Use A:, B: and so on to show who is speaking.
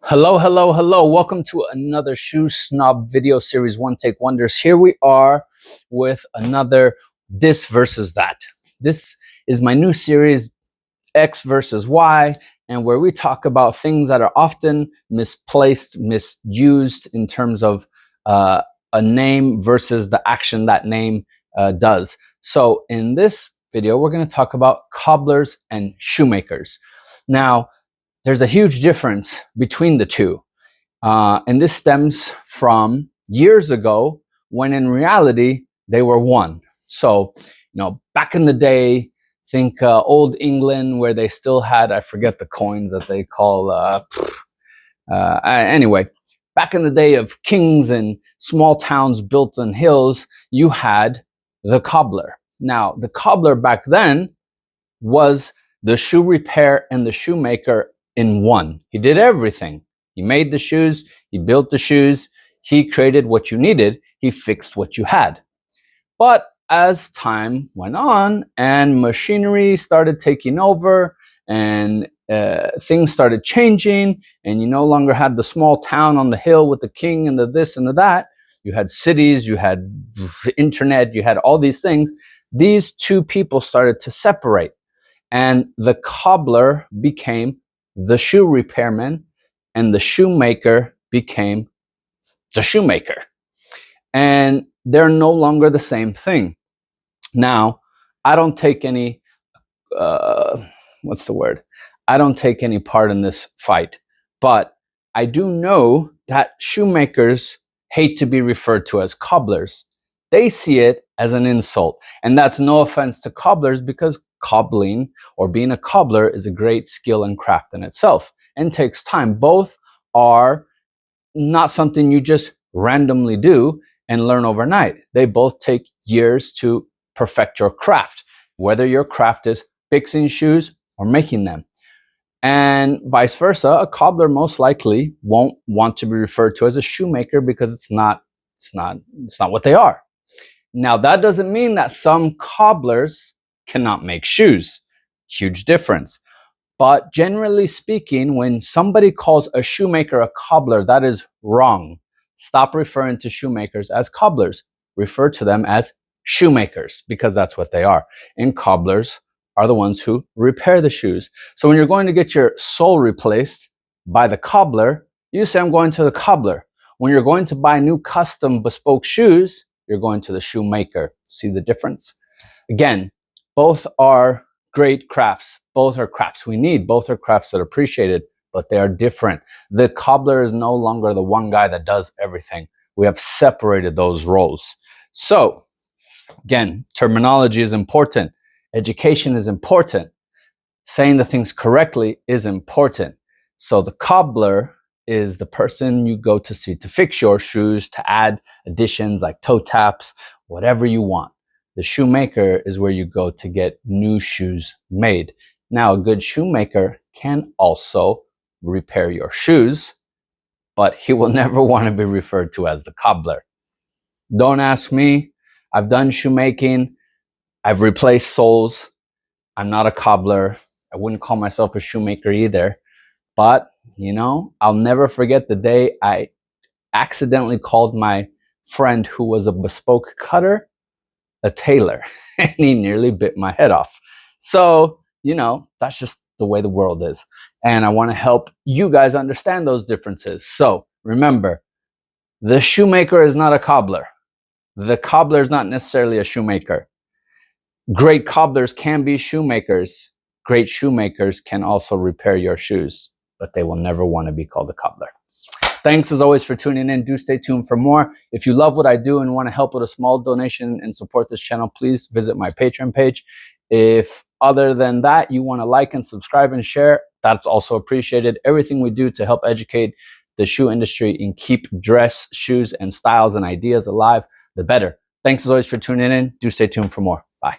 A: Hello, hello, hello. Welcome to another Shoe Snob video series, One Take Wonders. Here we are with another This versus That. This is my new series, X versus Y, and where we talk about things that are often misplaced, misused in terms of a name versus the action that name does. So in this video, we're going to talk about cobblers and shoemakers. Now, there's a huge difference between the two. And this stems from years ago when in reality, they were one. So, back in the day, think old England where they still had, I forget the coins that they call, anyway, back in the day of kings and small towns built on hills, you had the cobbler. Now, the cobbler back then was the shoe repair and the shoemaker in one. He did everything. He made the shoes, he built the shoes, he created what you needed, he fixed what you had. But as time went on and machinery started taking over and things started changing and you no longer had the small town on the hill with the king and the this and the that, you had cities, you had internet, you had all these things. These two people started to separate and the cobbler became the shoe repairman and the shoemaker became the shoemaker. And they're no longer the same thing. Now, I don't take any, I don't take any part in this fight, but I do know that shoemakers hate to be referred to as cobblers. They see it as an insult. And that's no offense to cobblers because cobbling or being a cobbler is a great skill and craft in itself and takes time. Both are not something you just randomly do and learn overnight. They both take years to perfect your craft, whether your craft is fixing shoes or making them. And vice versa, a cobbler most likely won't want to be referred to as a shoemaker because it's not what they are. Now, that doesn't mean that some cobblers cannot make shoes. Huge difference. But generally speaking, when somebody calls a shoemaker a cobbler, that is wrong. Stop referring to shoemakers as cobblers. Refer to them as shoemakers because that's what they are. And cobblers are the ones who repair the shoes. So when you're going to get your sole replaced by the cobbler, you say, I'm going to the cobbler. When you're going to buy new custom bespoke shoes, you're going to the shoemaker. See the difference? Again, both are great crafts. Both are crafts we need. Both are crafts that are appreciated, but they are different. The cobbler is no longer the one guy that does everything. We have separated those roles. So, again, terminology is important. Education is important. Saying the things correctly is important. So the cobbler is the person you go to see to fix your shoes, to add additions like toe taps, whatever you want. The shoemaker is where you go to get new shoes made. Now, a good shoemaker can also repair your shoes, but he will never want to be referred to as the cobbler. Don't ask me. I've done shoemaking. I've replaced soles. I'm not a cobbler. I wouldn't call myself a shoemaker either. But, I'll never forget the day I accidentally called my friend who was a bespoke cutter a tailor, and he nearly bit my head off. So, that's just the way the world is. And I want to help you guys understand those differences. So remember, the shoemaker is not a cobbler. The cobbler is not necessarily a shoemaker. Great cobblers can be shoemakers. Great shoemakers can also repair your shoes, but they will never want to be called a cobbler. Thanks as always for tuning in. Do stay tuned for more. If you love what I do and want to help with a small donation and support this channel, please visit my Patreon page. If other than that, you want to like and subscribe and share, that's also appreciated. Everything we do to help educate the shoe industry and keep dress, shoes, and styles and ideas alive, the better. Thanks as always for tuning in. Do stay tuned for more. Bye.